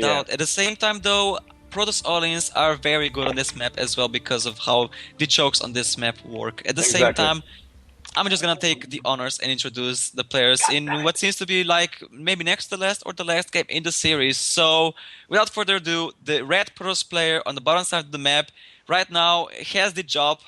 out. At the same time, though, Protoss All-ins are very good on this map as well because of how the chokes on this map work. At the same time, I'm just gonna take the honors and introduce the players in what seems to be like maybe next to last or the last game in the series. So, without further ado, the red Protoss player on the bottom side of the map right now has the job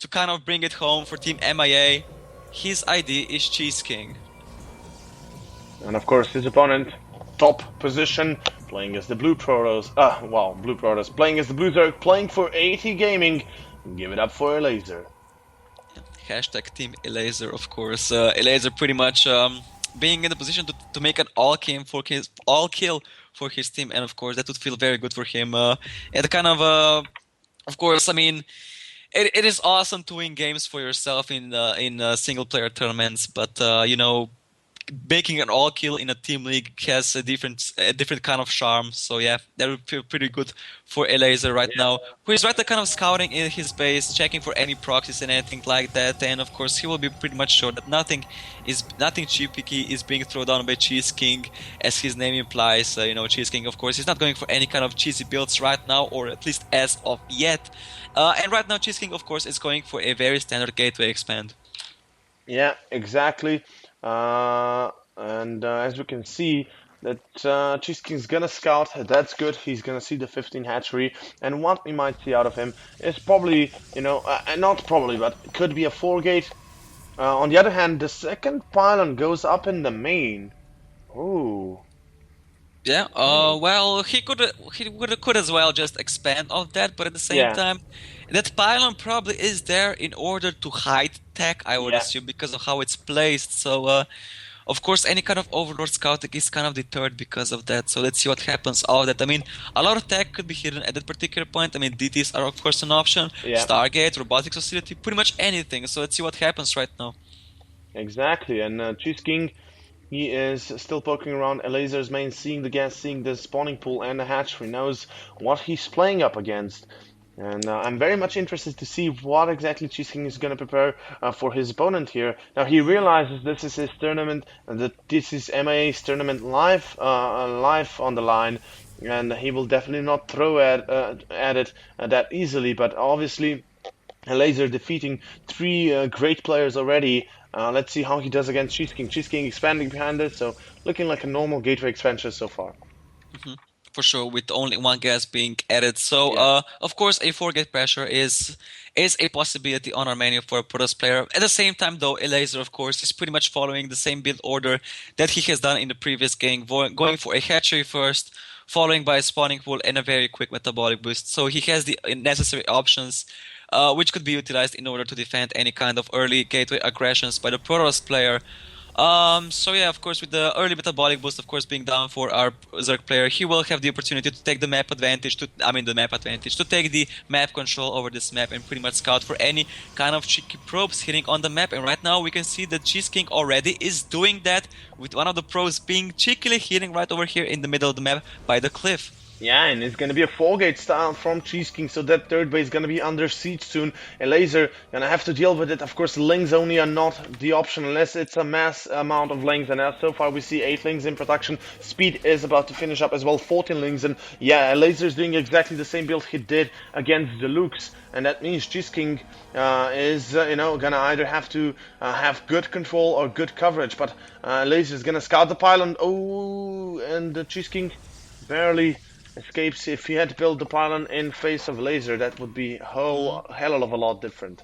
to kind of bring it home for Team MIA. His ID is CheeseKing. And of course, his opponent, top position, playing as the Blue Protoss. Blue Protoss, playing as the Blue Zerg, playing for AT Gaming. Give it up for Elazer. Hashtag Team Elazer, of course. Elazer pretty much being in the position to make an all kill for his team, and of course that would feel very good for him. And kind of course, I mean, it is awesome to win games for yourself in single player tournaments, but you know, making an all kill in a team league has a different kind of charm. So yeah, that would feel pretty good for Elazer right now, who is right there kind of scouting in his base, checking for any proxies and anything like that. And of course, he will be pretty much sure that nothing cheeky is being thrown down by CheeseKing, as his name implies. You know, CheeseKing, of course, is not going for any kind of cheesy builds right now, or at least as of yet. And right now, CheeseKing, of course, is going for a very standard gateway expand. Yeah, exactly. As we can see, that CheeseKing's gonna scout. That's good. He's gonna see the 15 hatchery, and what we might see out of him is probably, you know, not probably, but could be a 4-gate. On the other hand, the second pylon goes up in the main. Ooh. Yeah. Well, he could as well just expand off that, but at the same time, that pylon probably is there in order to hide tech, I would assume, because of how it's placed. So, of course, any kind of Overlord scouting is kind of deterred because of that. So let's see what happens out of that. I mean, a lot of tech could be hidden at that particular point. I mean, DTs are of course an option. Stargate, Robotics Facility, pretty much anything. So let's see what happens right now. Exactly, and CheeseKing, he is still poking around Elazer's main, seeing the gas, seeing the spawning pool and the hatchery, knows what he's playing up against. And I'm very much interested to see what exactly CheeseKing is going to prepare for his opponent here. Now, he realizes this is his tournament, and that this is MIA's tournament live on the line, and he will definitely not throw at it that easily. But obviously, Elazer defeating 3 great players already. Let's see how he does against CheeseKing. CheeseKing expanding behind it, so looking like a normal gateway expansion so far. For sure, with only 1 gas being added. So, of course, a 4-gate pressure is a possibility on our menu for a Protoss player. At the same time, though, Elazer, of course, is pretty much following the same build order that he has done in the previous game, going for a hatchery first, following by a spawning pool and a very quick metabolic boost. So he has the necessary options, which could be utilized in order to defend any kind of early gateway aggressions by the Protoss player. So yeah, of course, with the early metabolic boost, of course, being down for our Zerg player, he will have the opportunity to take the map advantage, to take the map control over this map and pretty much scout for any kind of cheeky probes hitting on the map. And right now, we can see that CheeseKing already is doing that, with one of the probes being cheekily hitting right over here in the middle of the map by the cliff. Yeah, and it's going to be a 4-gate style from CheeseKing, so that 3rd base is going to be under siege soon. Elazer going to have to deal with it. Of course, lings only are not the option unless it's a mass amount of lings, and so far we see 8 lings in production. Speed is about to finish up as well, 14 lings, and yeah, Elazer is doing exactly the same build he did against the Lukes, and that means CheeseKing is, you know, going to either have to have good control or good coverage, but Elazer is going to scout the pylon. Oh, and CheeseKing barely escapes. If he had built the pylon in face of Elazer, that would be a hell of a lot different.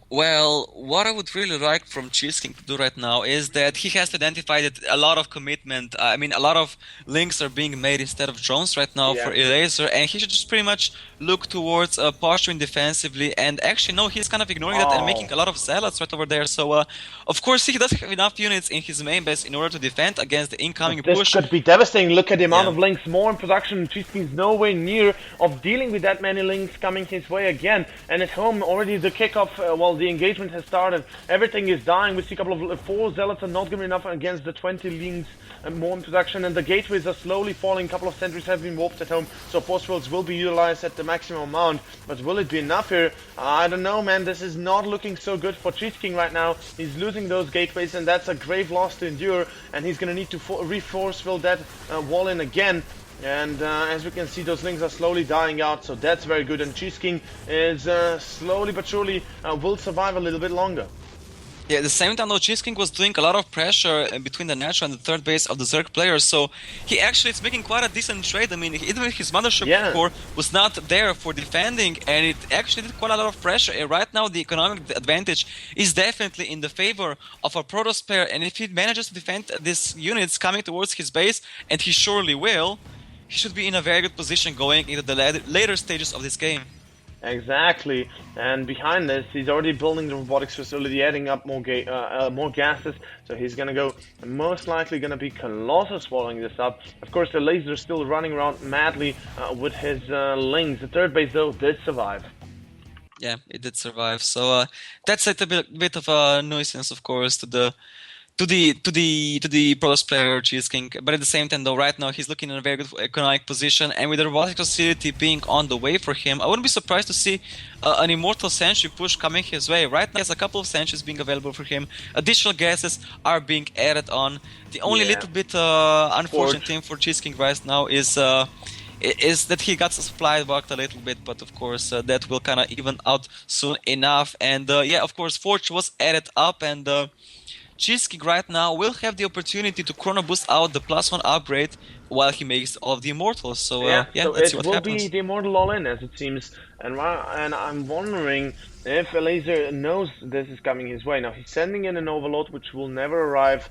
Well, what I would really like from CheeseKing to do right now is that he has identified that a lot of commitment, I mean, a lot of links are being made instead of drones right now for Elazer, and he should just pretty much look towards posturing defensively, and actually, no, he's kind of ignoring that and making a lot of zealots right over there. So, of course, he does have enough units in his main base in order to defend against the incoming push. This could be devastating. Look at the amount of links more in production. CheeseKing's nowhere near of dealing with that many links coming his way again, and at home already the kickoff, the engagement has started. Everything is dying. We see a couple of 4 zealots are not good enough against the 20 links more in production, and the gateways are slowly falling. A couple of sentries have been warped at home, so force fields will be utilized at the maximum amount. But will it be enough here? I don't know, man. This is not looking so good for CheeseKing right now. He's losing those gateways, and that's a grave loss to endure, and he's going to need to re-force fill that wall in again. And as we can see, those links are slowly dying out, so that's very good. And CheeseKing is slowly but surely will survive a little bit longer. Yeah, at the same time though, CheeseKing was doing a lot of pressure between the natural and the third base of the Zerg players, so he actually is making quite a decent trade. I mean, even his Mothership core was not there for defending, and it actually did quite a lot of pressure. And right now, the economic advantage is definitely in the favor of a Protoss player, and if he manages to defend these units coming towards his base, and he surely will, he should be in a very good position going into the later stages of this game. Exactly, and behind this, he's already building the robotics facility, adding up more gases. So he's gonna go, most likely gonna be Colossus following this up. Of course, the Elazer is still running around madly with his lings. The third base though did survive. Yeah, it did survive. So that's a bit of a nuisance, of course, to the Protoss player CheeseKing, but at the same time though, right now he's looking in a very good economic position, and with the robotic facility being on the way for him, I wouldn't be surprised to see an Immortal Sentry push coming his way. Right now he has a couple of sentries being available for him, additional gases are being added on. The only little bit unfortunate thing for CheeseKing right now is that he got supply blocked a little bit, but of course that will kind of even out soon enough. And yeah, of course Forge was added up, and CheeseKing right now will have the opportunity to chrono boost out the +1 upgrade while he makes all of the Immortals. So yeah, so let's see it what will happens. be the Immortal all-in, as it seems, and I'm wondering if Elazer knows this is coming his way. Now he's sending in an Overload, which will never arrive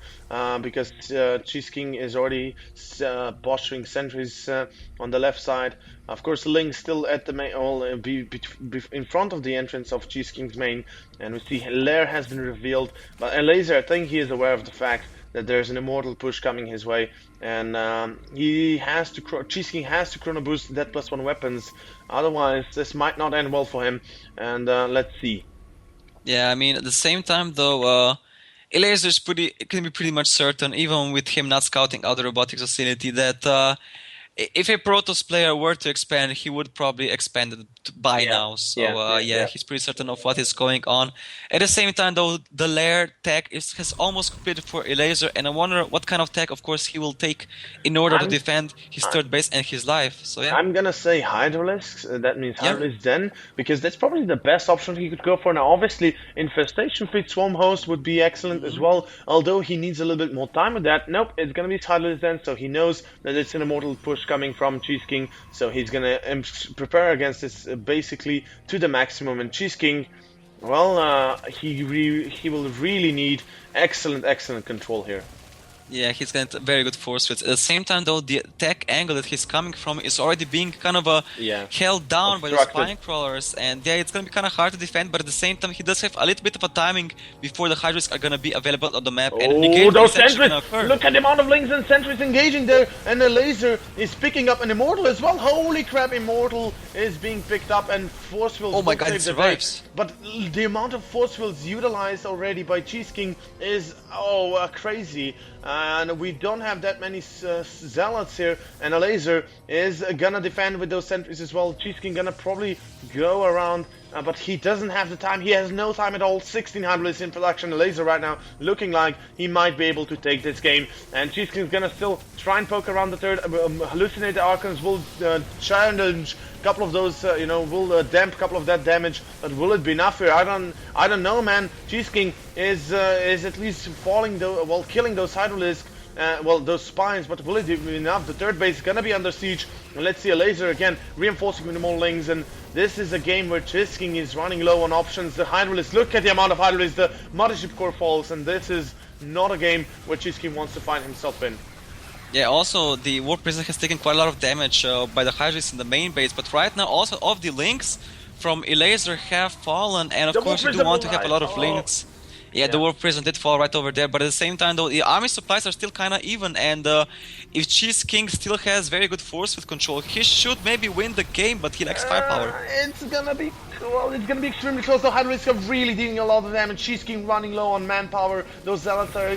because CheeseKing is already posturing sentries on the left side. Of course, the Link still at the main, be in front of the entrance of CheeseKing's main, and we see Lair has been revealed. But Elazer, I think he is aware of the fact that there's an Immortal push coming his way, and CheeseKing has to chrono boost that +1 weapons. Otherwise, this might not end well for him. And let's see. Yeah, I mean, at the same time though, Elazer is can be pretty much certain, even with him not scouting out the robotics facility, that if a Protoss player were to expand, he would probably expand it by now. So he's pretty certain of what is going on. At the same time, though, the lair tech has almost completed for Elazer, and I wonder what kind of tech, of course, he will take in order to defend his third base and his life. So yeah, I'm gonna say Hydralisk. That means Hydralisk Den, because that's probably the best option he could go for. Now, obviously, Infestation Fleet Swarm Host would be excellent as well, although he needs a little bit more time with that. Nope, it's gonna be Hydralisk Den, so he knows that it's an Immortal push coming from CheeseKing, so he's gonna prepare against this basically to the maximum. And CheeseKing, well, he will really need excellent control here. Yeah, he's got very good force fields. At the same time, though, the attack angle that he's coming from is already being kind of held down by the spine crawlers, and yeah, it's gonna be kind of hard to defend. But at the same time, he does have a little bit of a timing before the Hydras are gonna be available on the map. Oh, those sentries! Look at the amount of links and sentries engaging there, and the Elazer is picking up an Immortal as well. Holy crap! Immortal is being picked up, and force fields. Oh my god, it survives! But the amount of force fields utilized already by CheeseKing is crazy. And we don't have that many zealots here, and Elazer is gonna defend with those sentries as well. CheeseKing gonna probably go around, but he doesn't have the time. He has no time at all. 1600 in production. Elazer right now looking like he might be able to take this game, and CheeseKing's gonna still try and poke around the third. Hallucinate the Archons will challenge a couple of those, will damp a couple of that damage, but will it be enough here? I don't know, man. CheeseKing is at least killing those Hydralisk, those spines, but will it be enough? The third base is gonna be under siege, and let's see Elazer again reinforcing with more lings, and this is a game where CheeseKing is running low on options. The Hydralisk, look at the amount of Hydralisk, the Mothership core falls, and this is not a game where CheeseKing wants to find himself in. Yeah, also the War Prison has taken quite a lot of damage by the Hydras in the main base, but right now also all of the links from Elazer have fallen, and of course you do want to have a lot of links. Yeah, the War Prison did fall right over there, but at the same time though, the army supplies are still kinda even, and if CheeseKing still has very good force with control, he should maybe win the game, but he lacks firepower. It's gonna be extremely close. The Hydralisk are really dealing a lot of damage. CheeseKing running low on manpower. Those zealots are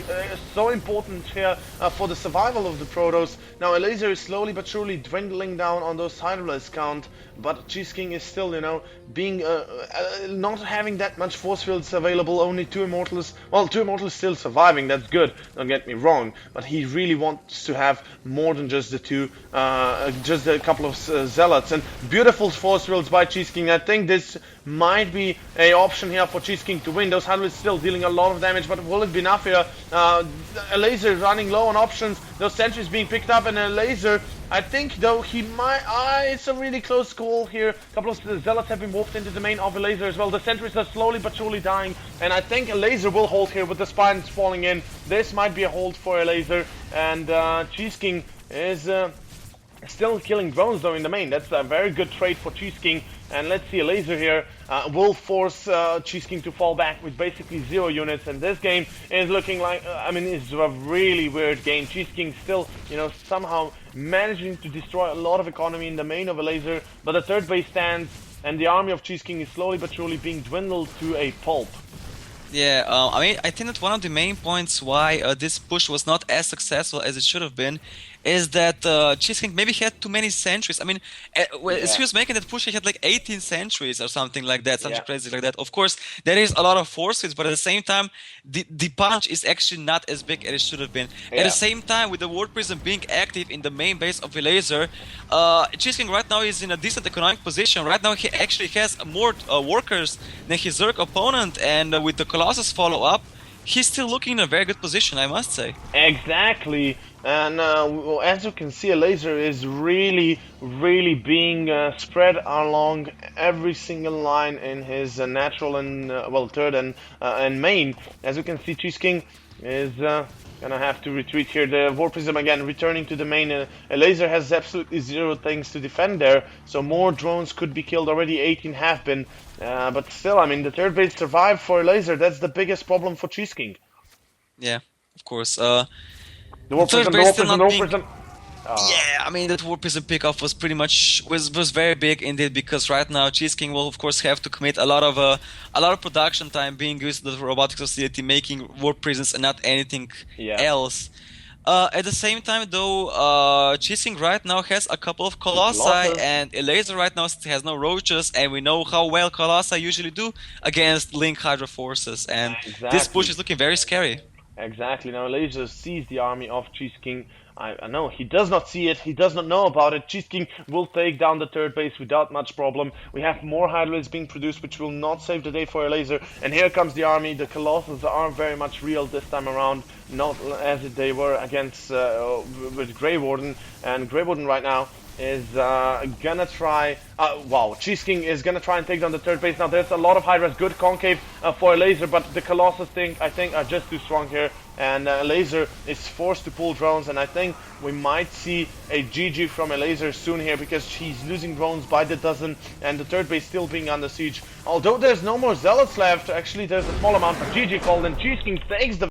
so important here for the survival of the Protoss. Now Elazer is slowly but surely dwindling down on those Hydralisk count, but CheeseKing is still, being not having that much force fields available. Only 2 Immortals. Well, 2 Immortals still surviving. That's good. Don't get me wrong, but he really wants to have more than just the two, just a couple of zealots. And beautiful force fields by CheeseKing. I think this might be a option here for CheeseKing to win. Those hundreds still dealing a lot of damage, but will it be enough here? Elazer running low on options. Those sentries being picked up, and Elazer, I think though he might. It's a really close call here. A couple of zealots have been walked into the main of Elazer as well. The sentries are slowly but surely dying, and I think Elazer will hold here with the spines falling in. This might be a hold for Elazer, and CheeseKing is still killing drones though in the main. That's a very good trade for CheeseKing. And let's see, Elazer here will force CheeseKing to fall back with basically 0 units. And this game is looking like, I mean, it's a really weird game. CheeseKing still, you know, somehow managing to destroy a lot of economy in the main of Elazer. But the third base stands, and the army of CheeseKing is slowly but surely being dwindled to a pulp. Yeah, I mean, I think that one of the main points why this push was not as successful as it should have been is that CheeseKing maybe had too many sentries. I mean, as he was making that push, he had like 18 sentries or something like that, something crazy like that. Of course, there is a lot of forces, but at the same time, the punch is actually not as big as it should have been. At the same time, with the Ward Prism being active in the main base of Elazer, CheeseKing right now is in a decent economic position. Right now, he actually has more workers than his Zerg opponent, and with the Colossus follow-up, he's still looking in a very good position, I must say. Exactly. And as you can see, Elazer is really being spread along every single line in his natural and third and main. As you can see, CheeseKing is gonna have to retreat here. The War Prism again returning to the main. Elazer has absolutely 0 things to defend there, so more drones could be killed already. 18 have been, but still, I mean, the third base survived for Elazer. That's the biggest problem for CheeseKing. Yeah, of course. The War Prism, the War Prism, the War Prism. Yeah, I mean, that War Prism pickoff was pretty much was very big indeed, because right now CheeseKing will of course have to commit a lot of production time being used to the robotics facility, making War Prisms and not anything else. At the same time, though, CheeseKing right now has a couple of Colossi, and Elazer right now has no roaches, and we know how well Colossi usually do against Link Hydra forces, and this push is looking very scary. Exactly. Now Elazer sees the army of CheeseKing. I know he does not see it, he does not know about it. CheeseKing will take down the third base without much problem. We have more Hydras being produced, which will not save the day for Elazer. And here comes the army. The Colossus are very much real this time around, not as they were against with Grey Warden. And Grey Warden right now is gonna try. Wow, CheeseKing is gonna try and take down the third base. Now there's a lot of Hydras, good concave for Elazer, but the Colossus I think are just too strong here, and Elazer is forced to pull drones, and I think we might see a GG from Elazer soon here, because he's losing drones by the dozen, and the third base still being under siege. Although there's no more zealots left, actually there's a small amount of GG called, and CheeseKing takes the